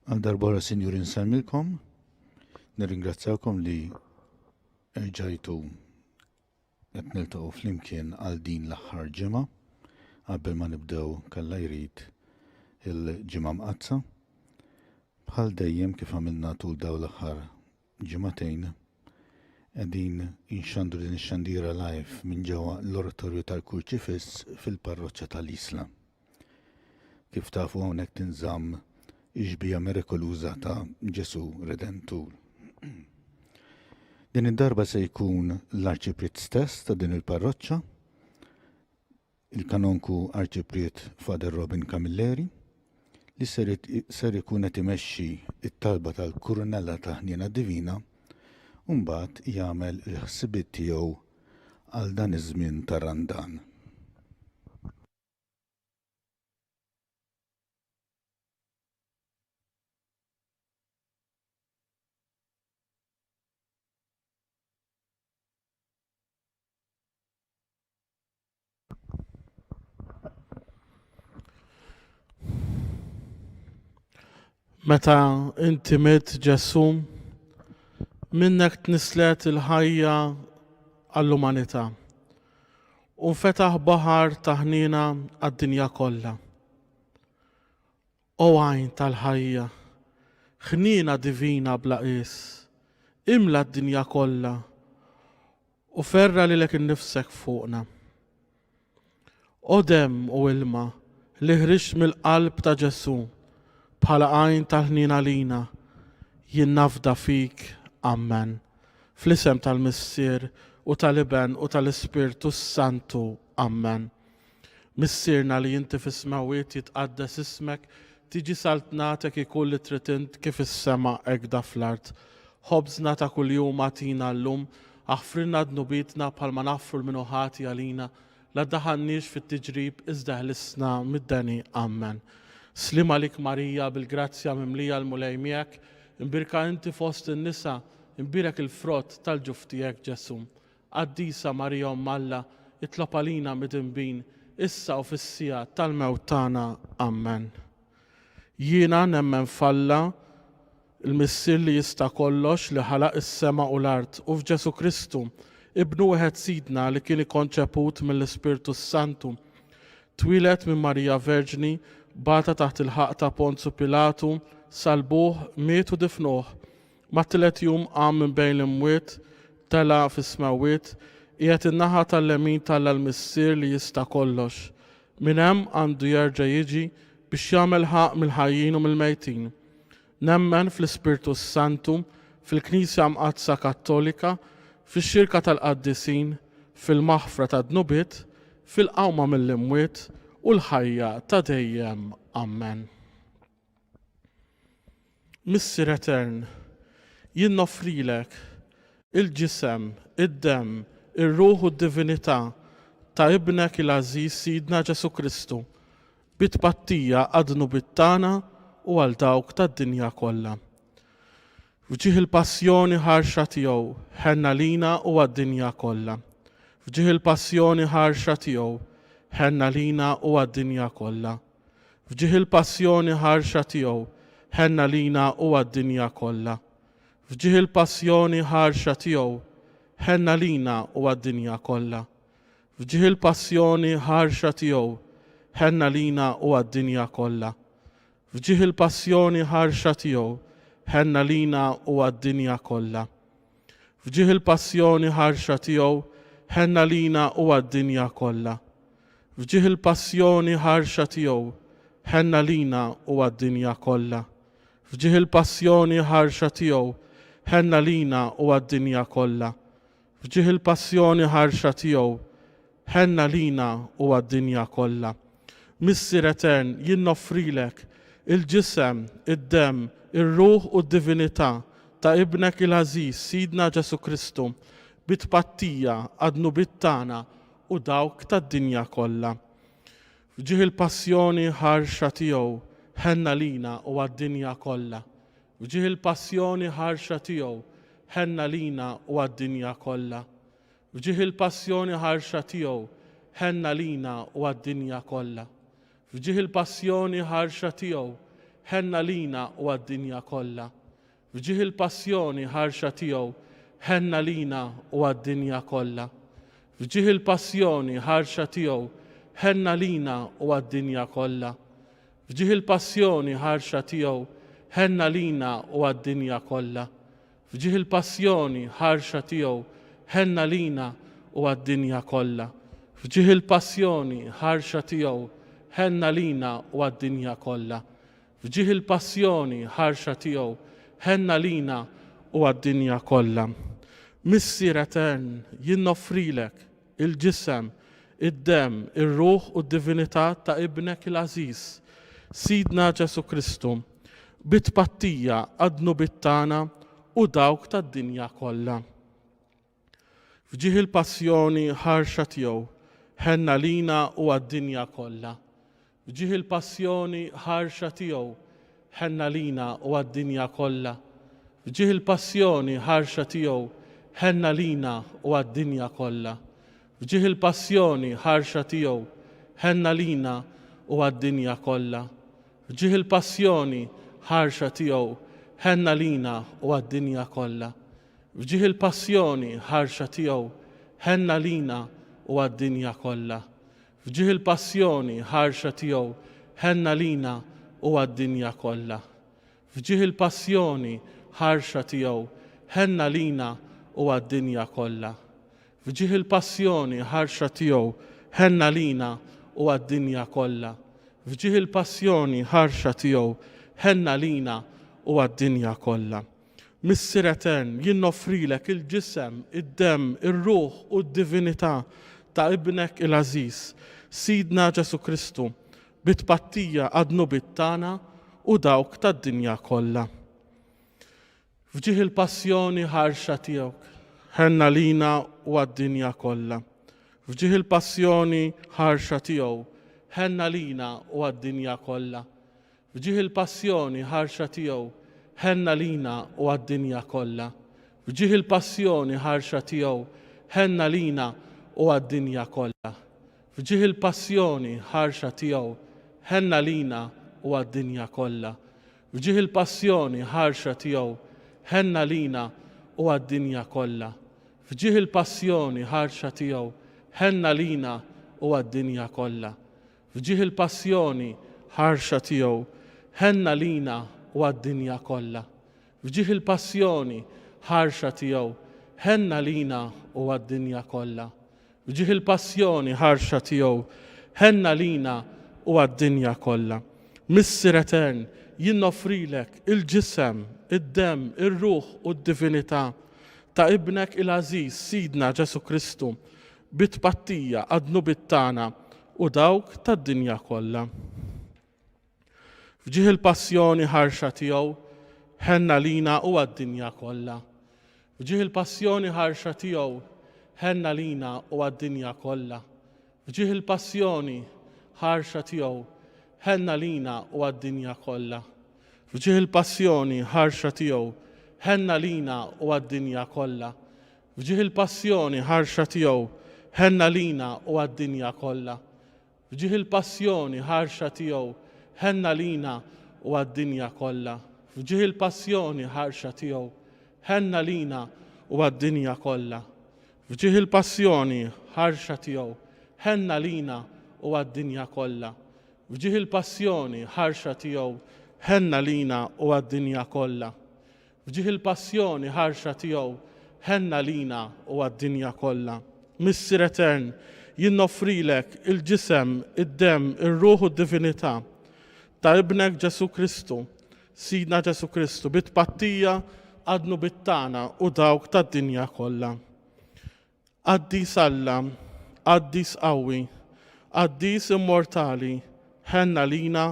Għal darbora Sinjur insemmilkom, nirringrazzjawkom li ġajtu qed niltaqgħu flimkien għal din l-aħħar ġimgħa qabel ma nibdew kalla jrid il-ġimgħa mqazza. Bħal dejjem kif għamilna tul dawn l-aħħar ġimgħatejn qegħdin inxandru din ix-xandiera live minn ġewwa l-oratorju tal-Kurċifiss fil-Parroċċa tal-Isla. Kif tafu hawnhekk tinżamm iġbija mirikoluża ta' Ġesu Redentur. Din id-darba se jkun l-Arċipriet stess ta' din il-parroċċa, il-kanonku Arċipriet Fr Robin Camilleri, li ser ikun qed imexxi it-talba tal-Kurunella ta' Ħniena Divina u mbagħad jagħmel il-ħsibiet tiegħu għal dan iż-żmien tar-Randan. Meta inti miet Ġesu, minnek tnislet il-ħajja għall-umanità u nfetaħ baħar ta' ħniena għad-dinja kollha. O għajn tal-ħajja, ħniena divina bla qis, imla d-dinja kollha u ferra lilek innifsek fuqna. O dem u ilma li ħrix mill-qalb ta' Ġesu bħala għajn tal-ħniena lina, jien nafda fik, Amen. Fl-isem tal-Missier u tal-Iben u tal-Ispirtu Santu, Amen. Missierna li jinti fis-smawiet jitqaddes ismek, tiġi saltnatek ikun li tritint kif is-sema egda fl-art. Ħobżna ta' kuljum għatina llum, aħfrinna dnubitna bħalma naffru l-minuħati għalina, la daħannix fit-tiġrib iżda ħlisna mid-deni, Amen. Slim għalik Marija bil-grazzja mimlija l-mulejmijek, imbirka inti fost in-nisa, imbirek il-frott tal-ġuftijek Ġesu. Qaddisa Marija Alla, itlob għalina mid-imbin, issa u fissija tal-mewtana, Amen. Jiena nemmen falla, il-Missier li jista' kollox li ħalaq is-sema u l-art u f'Ġesu Kristu, ibnu wieħed sidna li kien ikkonċeput mill-Ispirtu Santu, twilet minn Marija Verġni, bata taħt il-ħaq ta' Ponzu Pilatu, salbuh, mietu difnuh, ma' 3 jum qam minn bejn l-imwiet, tela fis-smawiet, qiegħed in-naħa tal-lemin tal-Missier li jista' kollox. Minn hemm għandu jerġa' jiġi biex jagħmel ħaq mill-ħajjin u mill-mejtin. Nemmen fl-Ispirtu Santu, fil-Knisja Mqazza Kattolika, fix-xirka tal-Qaddisin, fil-maħfra ta' dnubiet, fil-qawma mill-imwiet u l-ħajja ta' dejjem. Amen. Missier Etern, jien noffrilek il-ġisem, id-dem, ir-ruħ u d-divinità ta' ibnek il-Aziz Sidna Ġesu Kristu, bit-pattija għadnu bit-tana u għal dawk tad-dinja kollha. Fġieħ il-passjoni ħarxa tiegħu ħenna lina u għad-dinja kollha. Fġieħ il-passjoni ħarxa tiegħu ħenna lina u għad-dinja kollha. Fġieħ il-passjoni ħarxa tiegħu ħenna lina u għad-dinja kollha. Fġieħ il-passjoni ħarxa tiegħu ħenna lina u għad-dinja kollha. Fġieħ il-passjoni ħarxa tiegħu ħenna lina u għad-dinja kollha. Fġieħ il-passjoni ħarxa tiegħu ħenna lina u għad-dinja kollha. Fġieħ il-passjoni ħarxa tiegħu ħenna lina u għad-dinja kollha. Fġieħ il-passjoni ħarxa tiegħu ħenna lina u għad-dinja kollha. Fġieħ il-passjoni ħarxa tiegħu ħenna lina u għad-dinja kollha. Fġieħ il-passjoni ħarxa tiegħu ħenna lina u għad-dinja kollha. Missier Etern, jien noffrilek il-ġisem, id-dem, ir-ruħ u d-divinità ta' ibnek il-Aziz Sidna Ġesu Kristu, bit-pattija għadnu bit-tana u dawk tad-dinja kollha. Fġieħ il-passjoni ħarxa tiegħu ħenna lina u għad-dinja kollha. Fġieħ il-passjoni ħarxa tiegħu ħenna lina u għad-dinja kollha. Fġieħ il-passjoni ħarxa tiegħu ħenna lina u għad-dinja kollha. Fġieħ il-passjoni ħarxa tiegħu ħenna lina u għad-dinja kollha. Fġieħ il-passjoni ħarxa tiegħu ħenna lina u għad-dinja kollha. Fġieħ il-passjoni ħarxa tiegħu ħenna lina u għad-dinja kollha. Fġieħ il-passjoni ħarxa tiegħu ħenna lina u għad-dinja kollha. Fġieħ il-passjoni ħarxa tiegħu ħenna lina u għad-dinja kollha. Fġieħ il-passjoni ħarxa tiegħu ħenna lina u għad-dinja kollha. Fġieħ il-passjoni ħarxa tiegħu ħenna lina u għad-dinja kollha. Missier etern, jien noffrilek il-ġisem, id-dem, ir-ruħ u d-divinità ta' ibnek il-Aziz, Sidna Ġesu Kristu, bit-pattija għadnu bit-tana u dawk tad-dinja kollha. Fġieħ il-passjoni ħarxa tiegħu ħenna lina u għad-dinja kollha. Fġieħ il-passjoni ħarxa tiegħu ħenna lina u għad-dinja kollha. Fġieħ il-passjoni ħarxa tiegħu ħenna lina u għad-dinja kollha. Fġieħ il-passjoni ħarxa tiegħu ħenna lina u għad-dinja kollha. Fġieħ il-passjoni ħarxa tiegħu ħenna lina u għad-dinja kollha. Fġieħ il-passjoni ħarxa tiegħu ħenna lina u għad-dinja kollha. Fġieħ il-passjoni ħarxa tiegħu ħenna lina u għad-dinja kollha. Fġieħ il-passjoni ħarxa tiegħu ħenna lina u għad-dinja kollha. Fġieħ il-passjoni ħarxa tiegħu ħenna lina u għad-dinja kollha. Fġieħ il-passjoni ħarxa tiegħu ħenna lina u għad-dinja kollha. Missier etern, jien noffrilek il-ġisem, id-dem, ir-ruħ u d-divinità ta' ibnek il-Aziz, Sidna Ġesu Kristu, bit-pattija għadnu bit-tana u dawk tad-dinja kollha. Fġieħ il-passjoni ħarxa tiegħek ħenna lina u għad-dinja kollha. Fġieħ il-passjoni ħarxa tiegħu ħenna lina u għad-dinja kollha. Fġieħ il-passjoni ħarxa tiegħu ħenna lina u għad-dinja kollha. Fġieħ il-passjoni ħarxa tiegħu ħenna lina u għad-dinja kollha. Fġieħ il-passjoni ħarxa tiegħu ħenna lina u għad-dinja kollha. Fġieħ il-passjoni ħarxa tiegħu ħenna lina u għad-dinja kollha. Fġieħ il-passjoni ħarxa tiegħu ħenna lina u għad-dinja kollha. Fġieħ il-passjoni ħarxa tiegħu ħenna lina u għad-dinja kollha. Fġieħ il-passjoni ħarxa tiegħu ħenna lina u għad-dinja kollha. Fġieħ il-passjoni ħarxa tiegħu ħenna lina u għad-dinja kollha. Missier etern, jien noffrilek il-ġisem, id-dem, ir-ruħ u d-divinità ta' ibnek il-Aziz, Sidna Ġesu Kristu, bit-pattija għadnu bit-tana u dawk tad-dinja kollha. Fġieħ il-passjoni ħarxa tiegħu ħenna lina u għad-dinja kollha. Fġieħ il-passjoni ħarxa tiegħu ħenna lina u għad-dinja kollha. Fġieħ il-passjoni ħarxa tiegħu ħenna lina u għad-dinja kollha. Fġieħ il-passjoni ħarxa tiegħu ħenna lina u għad-dinja kollha. Fġieħ il-passjoni ħarxa tiegħu ħenna lina u għad-dinja kollha. Fġieħ il-passjoni ħarxa tiegħu ħenna lina u għad-dinja kollha. Fġieħ il-passjoni ħarxa tiegħu ħenna lina u għad-dinja kollha. Fġieħ il-passjoni ħarxa tiegħu ħenna lina u għad-dinja kollha. Fġieħ il-passjoni ħarxa tiegħu ħenna lina u għad-dinja kollha. Fġieħ il-passjoni ħarxa tiegħu ħenna lina u għad-dinja kollha. Missier etern, jien noffrilek il-ġisem, id-dem, ir-ruħ u d-divinità ta' ibnek Ġesu Kristu, Sidna Ġesu Kristu, bit-pattija għadnu bit-tana u dawk tad-dinja kollha. Qaddis Alla, qaddis qawwi, qaddis immortali, ħenna lina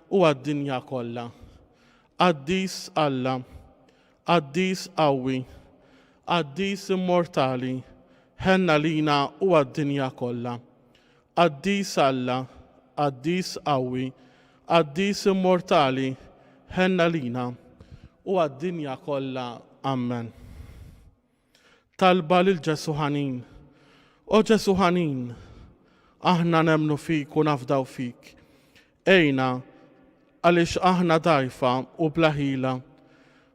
u għad-dinja kollha. Qaddis Alla, qaddis qawwi, qaddis immortali, ħenna lina u għad-dinja kollha. Qaddis Alla, qaddis qawwi, qaddis immortali, ħenna lina u għad-dinja kollha. Amen. Talba lil Ġesu ħanin. O Ġesu ħanin, aħna nemnu fik u nafdaw fik. Ejna għaliex aħna dajfa u blaħila.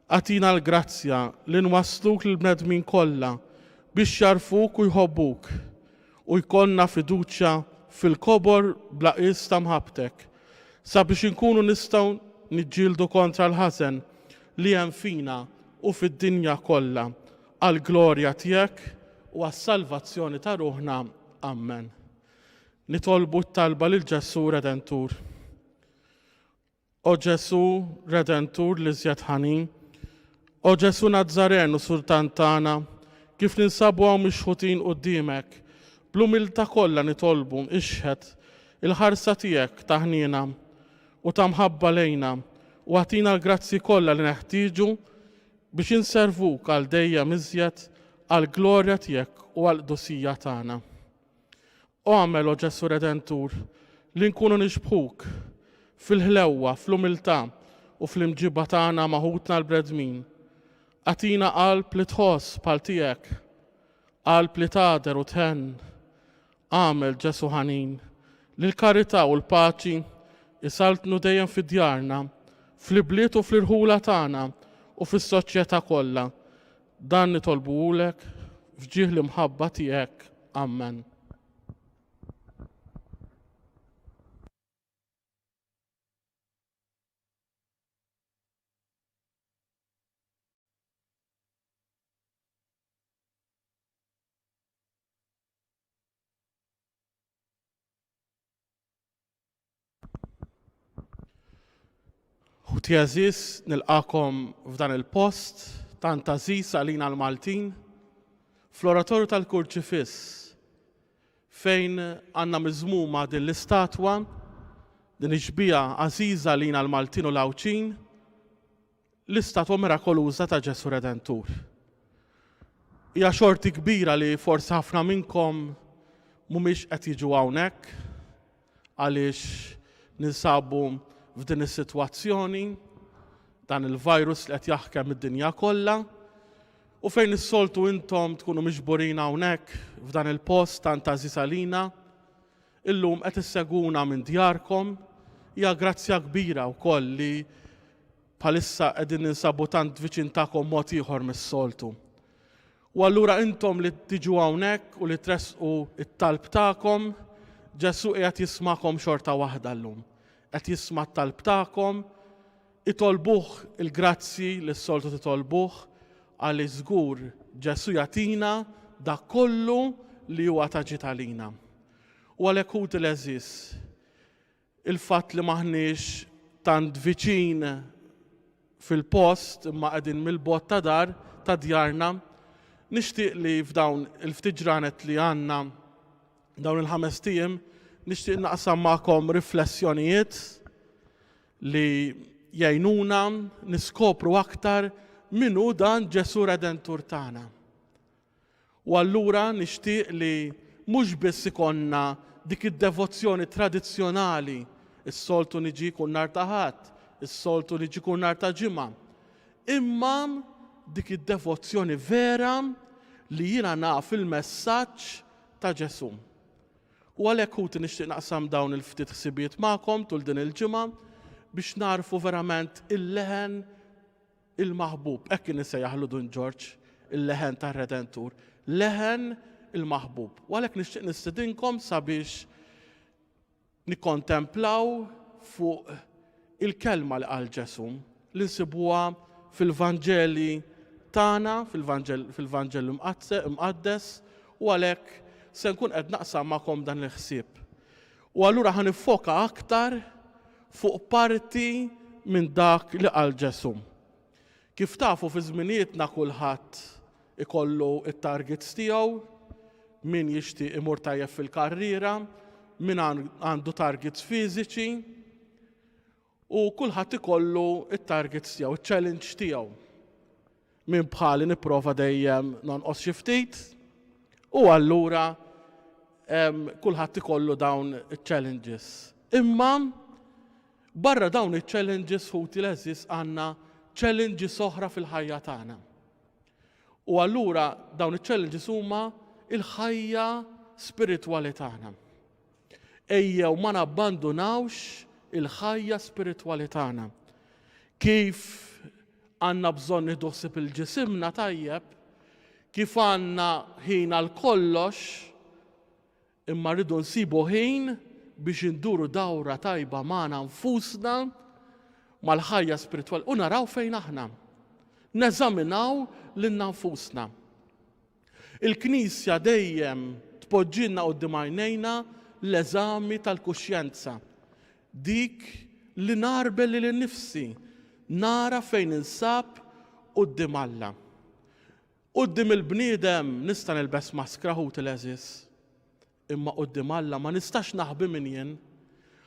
Għatina l-grazzja li nwasluk l-bnedmin kollha biex jarfuk u jħobbuk u jkollna fiduċja fil-kobor blaqis ta' mħabtek sabiex inkunu nistgħu niġġieldu kontra l-ħażen li hemm fina u fid-dinja kollha għall glorja tiegħek u għas-salvazzjoni ta' ruħna. Amen. Nitolbu t-talba lil Ġesu Redentur. O Ġesu Redentur li żjed ħanin, o Ġesu Nazzarenu Sultan tagħna, kif ninsabu hawn mixħutin quddiemek, bl-umiltà kollha nitolbu ixħed il-ħarsa tiegħek ta' ħniena u ta' mħabba lejna u għatina l-grazzi kollha li neħtieġu biex inservuk għal dejjem iżjed għall glorja tiegħek u għall qdusija tagħna. O għamel, o Ġesu Redentur, li nkunu nixbħuk fil-ħlewwa, fl-umiltà u fl-imġibba tagħna maħutna l-bredmin. Għatina qalb li tħoss bħal tiegħek, qalb li tgħader u tħenn. Għamel, Ġesu ħanin, li l-karità u l-paċi isaltnu dejjem fid-djarna, fl-ibliet u fl-irħula tagħna u fis-soċjetà kollha. Dan nitolbuhulek fġieħ l-imħabba tiegħek. Amen. Ħuti għażiż nilqakom f'dan il-post tant għażiż għalina l-Maltin fl-oratorju tal-Kurċifiss fejn għandna miżmuma din l-istatwa din ix-xbija għażiża għalina l-Maltin u l-Awċin l-istatwa mirakoluża ta' Ġesu Redentur. Hija xorti kbira li forsi ħafna minnkom mhumiex qed jiġu hawnhekk għaliex ninsabu f'din is-sitwazzjoni dan il-virus li qed jaħkem id-dinja kollha u fejn is-soltu intom tkunu miġburin hawnhekk f'dan il-post tant għażiż għalina, illum qed isseguna minn djarkom hija grazzja kbira wkoll li bħalissa qegħdin ninsabu tant viċin tagħkom mod ieħor mis-soltu. U allura intom li tiġu hawnhekk u li tresqu it-talb tagħkom, Ġesu qiegħed jisma'kom xorta waħda llum. Qed jisma' t-talb tagħkom, itolbuh il-grazzi li s-soltu titolbuh għaliex żgur Ġesu jagħtina dak kollu li huwa taġit għalina. U għalhekk ħuti l-għażiż, il-fatt li maħniex tant viċin fil-post imma qegħdin mill-bogħod ta' dar ta' djarna, nixtieq li f'dawn il-ftit ġranet li għandna dawn il-5 tiem nixtieq naqsam magħkom riflessjonijiet li jgħinuna niskopru aktar min hu dan Ġesu Redentur tagħna. U allura nixtieq li mhux biss ikonna dik id-devozzjoni tradizzjonali, is-soltu niġi kun nhar ta' Ħadd, is-soltu niġi kun nhar ta' Ġimgħa, imma dik id-devozzjoni vera li jiena naf il-messaġġ ta' Ġesu. U għalhekk ħuti nixtieq naqsam dawn il-ftit ħsibiet magħkom tul din il-ġimgħa biex narfu verament il-leħen il-maħbub. Hekk kien isejjaħlu Dun George, il-leħen tar-Redentur, leħen il-maħbub. U għalhekk nixtieq nistidinkom sabiex nikkontemplaw fuq il-kelma li qal Ġesu li nsibuha fil-Vanġeli tagħna, fil-Vanġel imqaddes, u għalhekk se nkun qed naqsam magħkom dan il-ħsieb. U allura ħanifoka aktar fuq parti minn dak li qal Ġesu. Kif tafu fi żminietna kulħadd ikollu it-targets tiegħu, min jixtieq imur tajjeb fil-karriera, min għandu targets fiżiċi, u kulħadd ikollu it-targets tiegħu, it-challenge tiegħu. Min bħali nipprova dejjem nonqos xi ftit, u allura kulħadd ikollu dawn it-challenges. Imma barra dawn it-challenges ħuti l-għażiż għandna challenges oħra fil-ħajja tagħna. U allura dawn it-challenges huma il-ħajja spiritwali tagħna. Ejjew ma nabbandunawx il-ħajja spiritwali tagħna. Kif għandna bżonn nieħdu il-ġisimna tajjeb, kif għandna ħin għal kollox, imma rridu nsibu ħin biex induru dawra tajba magħna nfusna mal-ħajja spiritwali u naraw fejn aħna. Neżaminaw lilna nfusna. Il-Knisja dejjem tpoġġilna quddiem għajnejna l-eżami tal-kuxjenza. Dik li narbel lil nifsi, nara fejn insab quddiem Alla. Quddiem il-bniedem nista' nilbes maskra ħut il-eżis, imma quddiem Alla ma nistax naħbi min jien.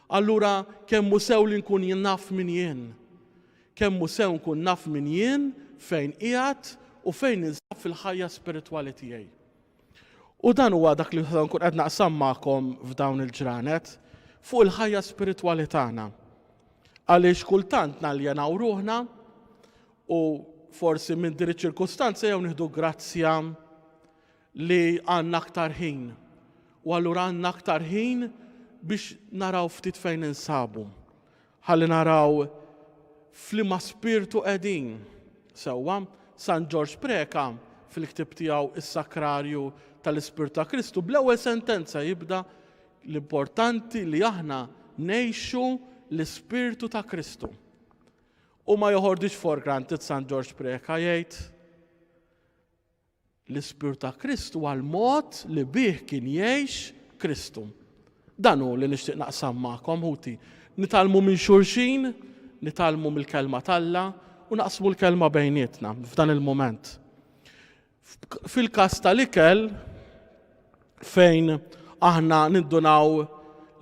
Allura kemm hu sew li nkun jien naf min jien. Kemm hu sew nkun naf min jien fejn qiegħed u fejn ninsab fil-ħajja spiritwali tiegħi. U dan huwa dak li nkun qed naqsam magħkom f'dawn il-ġranet fuq il-ħajja spiritwali tagħna. Għaliex kultant naljenaw ruħna u forsi minn din iċ-ċirkustanza jew nieħdu grazzja li għandna aktar ħin. U allura għandna aktar ħin biex naraw ftit fejn insabu. Ħalli naraw f'liema spiritu qegħdin. Sewwa San George Preka fil-ktieb tiegħu is-Sakrarju tal-Ispirtu ta' Kristu bl-ewwel sentenza jibda l-importanti li aħna ngħixu l-Ispirtu ta' Kristu. U ma joħordix for granted San George Preka jgħid l-Ispirtu ta' Kristu għal mod li bih kien jgħix Kristu. Dan hu li nixtieq naqsam magħkom ħuti. Nitalmu minn xulxin, nitalmu mill-kelma t'Alla u naqsmu l-kelma bejnietna f'dan il-moment. Fil-każ tal-ikel fejn aħna nindunaw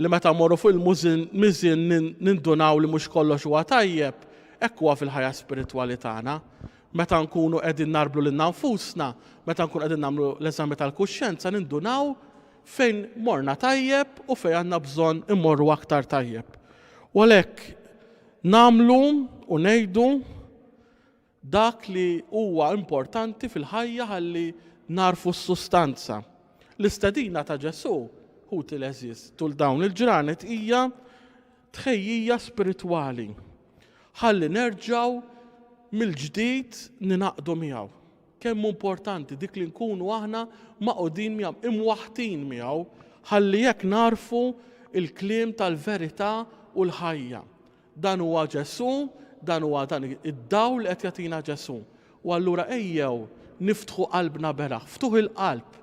li meta morru fuq il-miżien nindunaw li mhux kollox huwa tajjeb, hekk huwa fil-ħajja spiritwali tagħna. Meta nkunu qegħdin narblu lil nfusna, meta nkunu qegħdin nagħmlu l-eżami tal-kuxjenza nindunaw fejn morna tajjeb u fejn għandna bżonn immorru aktar tajjeb. U għalhekk nagħmlu u ngħidu dak li huwa importanti fil-ħajja ħalli narfu s-sustanza. L-istedina ta' Ġesu ħut il-eżis tul dawn il-ġranet hija tħejjija spiritwali. Ħalli nerġgħu mill-ġdid ninaqdu miegħu. Kemm importanti dik li nkunu aħna maqudin miegħu, imwaħtin miegħu, ħalli jekk narfu il-kliem tal-verità u l-ħajja. Dan huwa Ġesu, dan huwa dan id-dawl qed jagħtina Ġesu. U allura ejjew niftħu qalbna beraħ, ftuħ il-qalb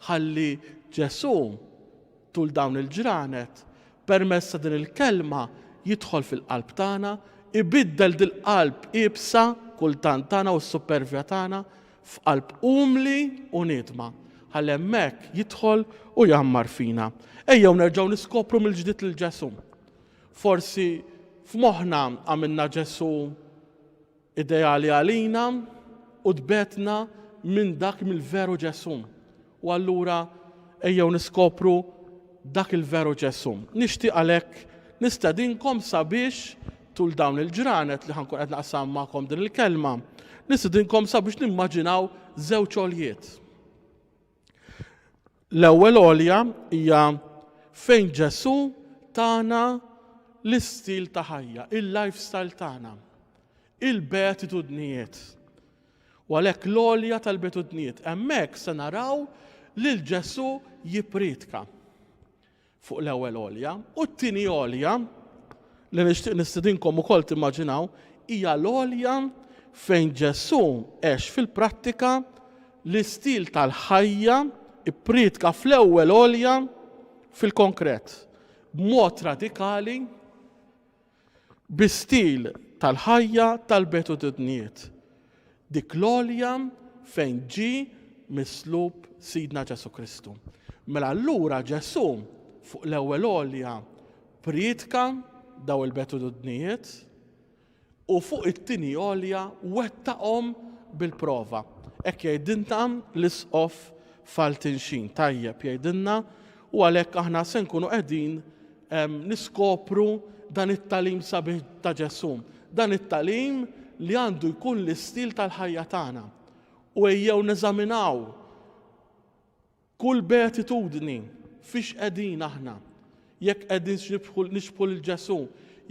ħalli Ġesu tul dawn il-ġranet permezz ta' din il-kelma jidħol fil-qalb tagħna, ibiddel dil-qalb ibsa kultant tagħna u s-supervja tagħna f'qalb umli u nidma. Ħalli hemmhekk jidħol u jammar fina. Ejjew nerġgħu niskopru mill-ġdid lil Ġesu. Forsi f'moħħna għamilna Ġesu ideali għalina u tbetna minn dak mill-veru Ġesu. U allura ejjew niskopru dak il-veru Ġesu. Nixtieq għalhekk nistedinkom sabiex tul dawn il-ġranet li ħankun qed naqsam magħkom din il-kelma, nistedinkom sabiex nimmaġinaw żewġ għoljiet. L-ewwel għolja hija fejn Ġesu tagħna l-istil ta' ħajja, il-lifestyle tagħna, il-beatitudnijiet. U għalhekk l-għolja tal-beatitudnijiet hemmhekk se naraw lil Ġesu jippriedka fuq l-ewwel għolja, u t-tieni għolja li nixtieq nistedinkom ukoll timmaġinaw hija l-għolja fejn Ġesu għex fil-prattika l-istil tal-ħajja ippriedka fl-ewwel għolja fil-konkret, b'mod radikali, bi-stil tal-ħajja tal-beatitudnijiet. Dik l-għolja fejn ġi mislub Sidna Ġesu Kristu. Mela allura Ġesu fuq l-ewwel għolja priedka daw il-beatitudnijiet u fuq it-tieni għolja wettaqhom bil-prova. Hekk jgħidilna l-isqof fal-tinxin tajjeb jgħidilna u għalhekk aħna se nkunu qegħdin niskopru dan it-talim sabiħ ta' Ġesu. Dan it-talim li għandu jkun l-istil tal-ħajja tagħna. U ejjew neżaminaw kull beatitudni fiex qegħdin aħna. Jekk qegħdin nixbħu lil Ġesu,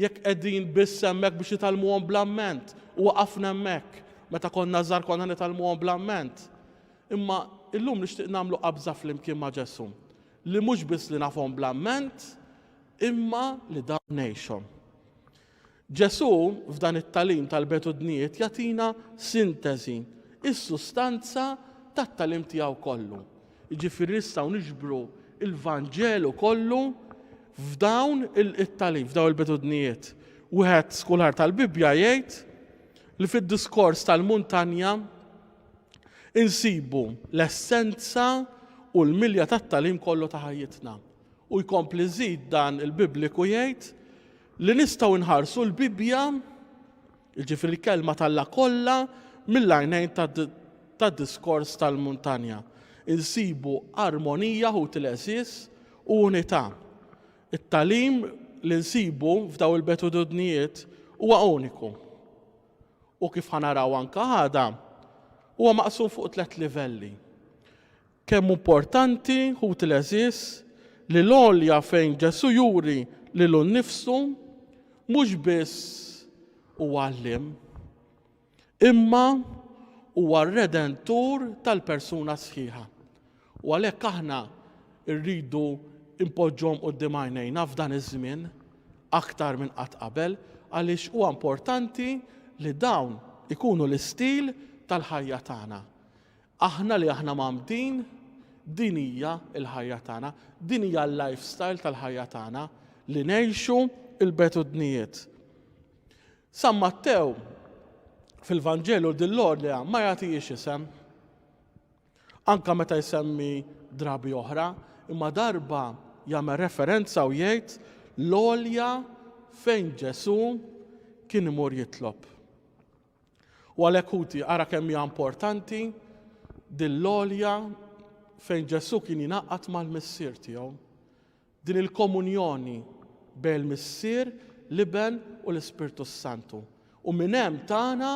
jekk qegħdin biss hemmhekk biex italmuhom bl-amment u waqafna hemmhekk meta konna żgħar konna nitalmuhom bl-amment. Imma illum nixtieq nagħmlu qabża flimkien ma' Ġesu li mhux biss li nafhom bl-amment imma li dawn ngħixhom. Ġesu f'dan it-talim tal-betudnijiet jagħtina sintesi, is-sustanza tat-talim tiegħu kollu. Jiġifieri nistgħu niġbru il-Vanġelu kollu f'dawn it-talim, f'dawn il-betudnijiet. Wieħed skular tal-Bibja jgħid li fid-diskors tal-muntanja insibu l-essenza u l-milja tat-talim kollu ta' ħajjitna. U jkompli żid dan il-Bibliku jgħid li nistgħu nħarsu l-Bibja, jiġifieri kelma tal-Alla kollha mill-għajnejn tad-diskors tal-muntanja. Insibu armonija u t-leżis u unità. It-talim li nsibu f'daw il-betudnijiet huwa uniku. U kif ħanaraw anke ħada huwa maqsum fuq 3 livelli. Kemm importanti hu t-leżis li l-għolja fejn Ġesu juri lilu nnifsu mhux biss huwa għallim, imma huwa r-redentur tal-persuna sħiħa. U għalhekk aħna rridu impoġġhom quddiem għajnejna f'dan iż-żmien aktar minn qatt qabel għaliex huwa importanti li dawn ikunu l-istil tal-ħajja tagħna. Aħna li aħna mamdin din hija l-ħajja tagħna, din hija l-lifestyle tal-ħajja tagħna li ngħixu il-betudnijiet. San Mattew fil-Vanġelu dil-Lordja ma jagħtihiex isem. Anka meta jsemmi drabi oħra, imma darba jagħmel referenza u jgħid l-għolja fejn Ġesu kien imur jitlob. U għalhekk huti ara kemm hija importanti din l-għolja fejn Ġesu kien jingħaqad mal-missier tiegħu. Din il-komunjoni bejn il-missier, l-Iben u l-Ispirtu Santu. U minn hemm tagħna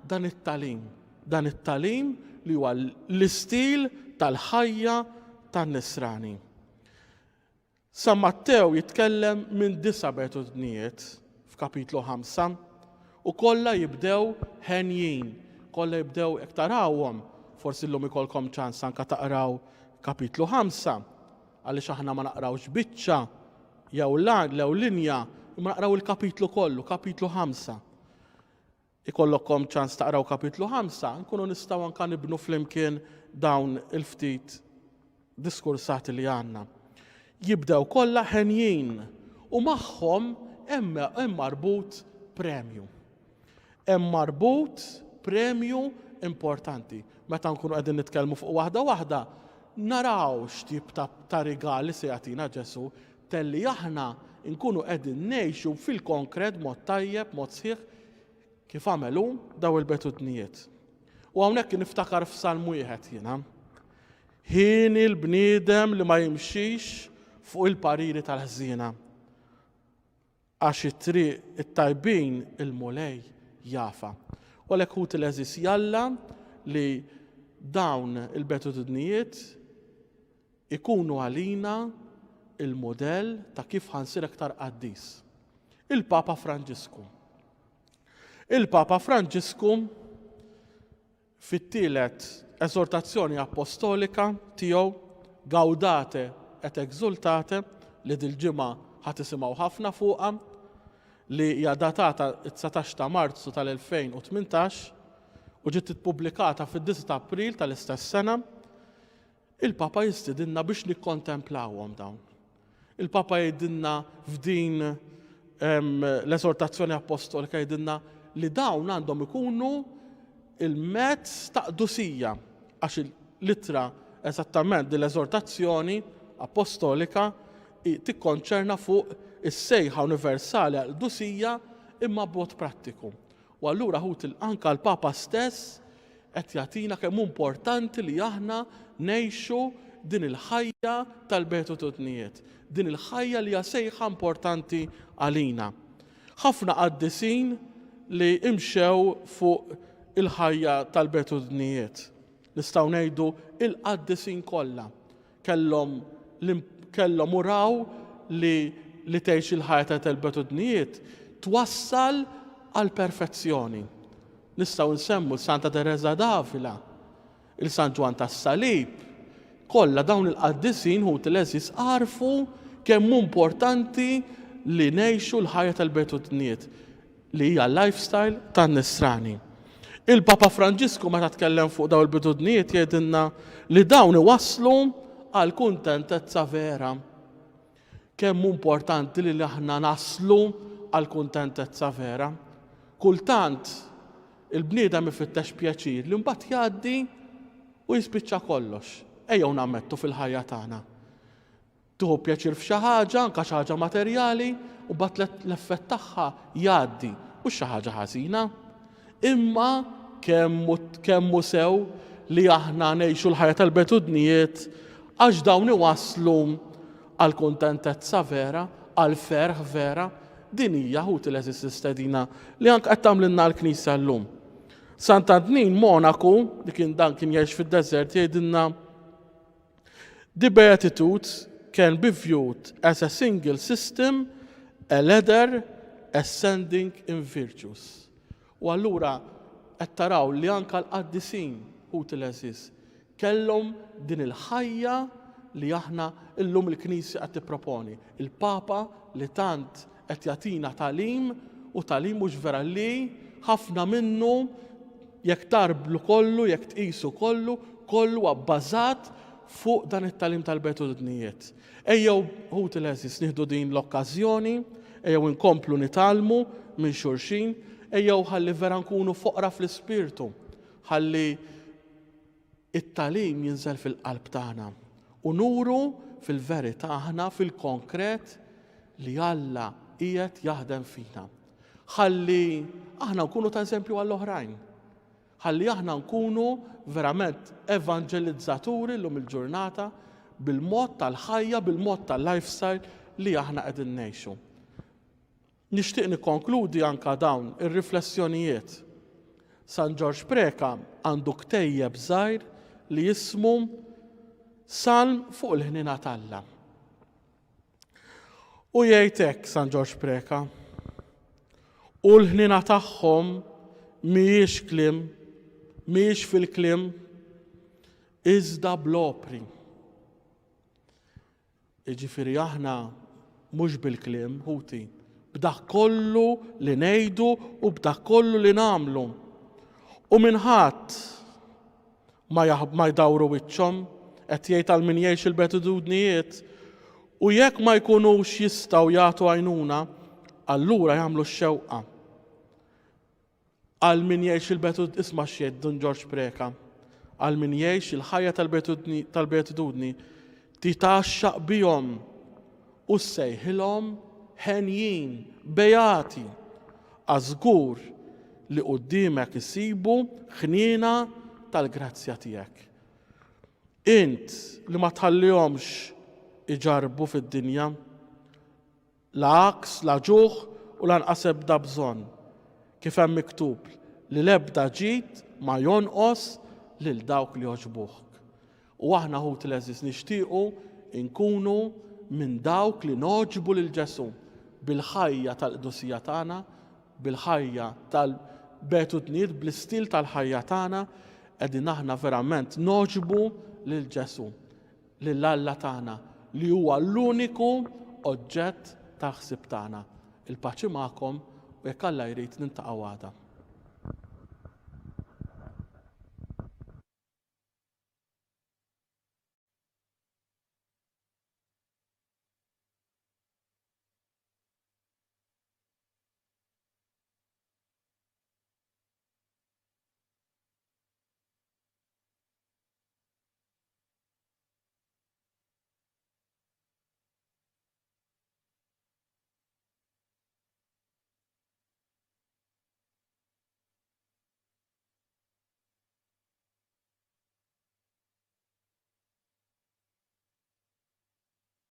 dan it-talim li huwa l-istil tal-ħajja tan-Nisrani. San Mattew jitkellem minn 9 betudnijiet f'kapitlu 5 u kollha jibdew ħenjin, kollha jibdew hekk tarawhom, forsi llum ikolkom ċans anke taqraw kapitlu 5 għaliex aħna ma naqrawx biċċa jew linja, imma naqraw il-kapitlu kollu, kapitlu 5. Ikollokkom ċans taqraw kapitlu 5, nkunu nistgħu anke nibnu flimkien dawn il-ftit diskursati li għandna. Jibdew kollha ħenjin u magħhom hemm marbut premju. Hemm marbut premju importanti. Meta nkunu qegħdin nitkellmu fuq waħda, naraw x'tip ta' rigali se jagħtina Ġesu telli aħna nkunu qegħdin ngħixu fil-konkret mod tajjeb, mod sħiħ kif għamelu daw il-betudnijiet. U hawnhekk niftakar f'Salm 1 jiena. Ħin il-bniedem li ma jimxix fuq il-pariri tal-ħżiena. Għax it-triq it-tajbin il-mulej jafa. U għalhekk hu t-leżis jalla li dawn il-betudnijiet ikunu għalina il-modell ta' kif ħansir aktar qaddis. Il-Papa Franġisku. Il-Papa Franġisku fit-tielet eżortazzjoni apostolika tiegħu Gaudate et Exultate li dil-ġimgħa ħadd isimgħu ħafna fuqha li hija datata 19 ta' Marzu tal-2018 u ġiet ippubblikata fid-9 ta' April tal-istess sena. Il-Papa jistidinna biex nikkontemplawhom dawn. Il-Papa jgħidilna f'din l-eżortazzjoni apostolika jgħidilna li dawn għandhom ikunu il-mezz ta' qdusija għax il-litra eżattament din l-eżortazzjoni apostolika tikkonċerna fuq is-sejħa universali għal qdusija imma b'mod prattiku. U allura anke l-Papa stess qed jagħtina kemm importanti li aħna ngħixu din il-ħajja tal-betudnijiet, din il-ħajja li hija sejħa importanti għalina. Ħafna qaddisin li imxew fuq il-ħajja tal-betudnijiet. Nistgħu ngħidu il-qaddisin kollha kellhom uraw li li tgħix il-ħajja tal-betudnijiet twassal għal perfezzjoni. Nistgħu nsemmu Santa Teresa d'Avila, il-San Ġwan tas-Salib, kollha dawn il-qaddisin ħutilessis għarfu kemm importanti li ngħixu l-ħajja tal-betudniet li hija l-lifestyle tan-Nisrani. Il-Papa Franġisku meta tkellem fuq dawn il-betudniet jgħidilna li dawn iwasslu għal kuntentezza vera. Kemm importanti li aħna naslu għal kuntentezza vera. Kultant il-bniedem ifittex pjaċir li mbagħad jgħaddi u jispiċċa kollox. Ejjew nammettu fil-ħajja tagħna. Tuħu pjaċir f'xi ħaġa, anke xi ħaġa materjali, u mbagħad l-effett tagħha jgħaddi, mhux xi ħaġa ħażina. Imma kemmu sew li aħna ngħixu l-ħajja tal-betudnijiet għax dawn iwasslu għal kuntentezza vera, għal ferħ vera, din hija ħutilessis tistedina li anke qed tagħmlilna l-Knisja llum. Sant'Antnin Monaku, li kien jgħix fid-deżert, jgħidilna the Beatitudes can be viewed as a single system, a ladder ascending in virtues. U allura qed taraw li anke l-qaddisin ħutilessis kellhom din il-ħajja li aħna illum il-Knisja qed tipproponi. Il-Papa li tant qed jagħtina tagħlim u tagħlim mhux vera li ħafna minnu jekk tarblu kollu, jekk tqisu kollu abbażat fuq dan it-tagħlim tal-betudnijiet. Ejjew ħutilessis nieħdu din l-okkażjoni, ejjew inkomplu nitalmu minn xulxin, ejjew ħalli vera nkunu foqra fl-ispirtu, ħalli it-tagħlim jinżel fil-qalb tagħna u nuru fil-verità aħna fil-konkret li Alla qiegħed jaħdem fina. Ħalli aħna nkunu ta' eżempju għall-oħrajn. Ħalli aħna nkunu verament evanġelizzaturi llum il-ġurnata bil-mod tal-ħajja, bil-mod tal-lifestyle li aħna qegħdin ngħixu. Nixtieq nikkonkludi anke dawn ir-riflessjonijiet. San George Preka għandu ktejjeb żgħir li jismu Salm fuq il-ħnina tal-Alla. U jgħid hekk San George Preka, u l-ħnina tagħhom mhijiex kliem, mhijiex fil-kliem, iżda bl-opri. Jiġifieri aħna mhux bil-kliem, ħuti, b'dak kollu li ngħidu u b'dak kollu li nagħmlu. U minn ħadd ma jdawru wiċċhom, qed jgħid għal min jgħix il-betudnijiet, u jekk ma jkunux jistgħu jagħtu għajnuna, allura jagħmlu x-xewqa. Għal min jgħix il-betud isma' x'jgħid Don George Preka, għal min jgħix il-ħajja tal-betudni titaxxaq bihom u ssejħilhom ħenjin, bejati, għażgur li quddiemek isibu ħniena tal-grazzja tiegħek. Int li ma tħallihomx iġarbu fid-dinja, la aks, la ġuħ u lanqas ebda bżonn. Kif hemm miktub li l-ebda ġid ma jonqos lil dawk li jogħġbuhk. U aħna ħutilessis nixtiequ inkunu minn dawk li noġbu lil Ġesu bil-ħajja tal-qdusija tagħna, bil-ħajja tal-betudniet, bl-istil tal-ħajja tagħna, qegħdin aħna verament noġbu lil Ġesu, lil Alla tagħna li huwa l-uniku oġġett ta' ħsieb tagħna. Il-paċi magħkom u jekk Alla jrid nintaqgħu għada.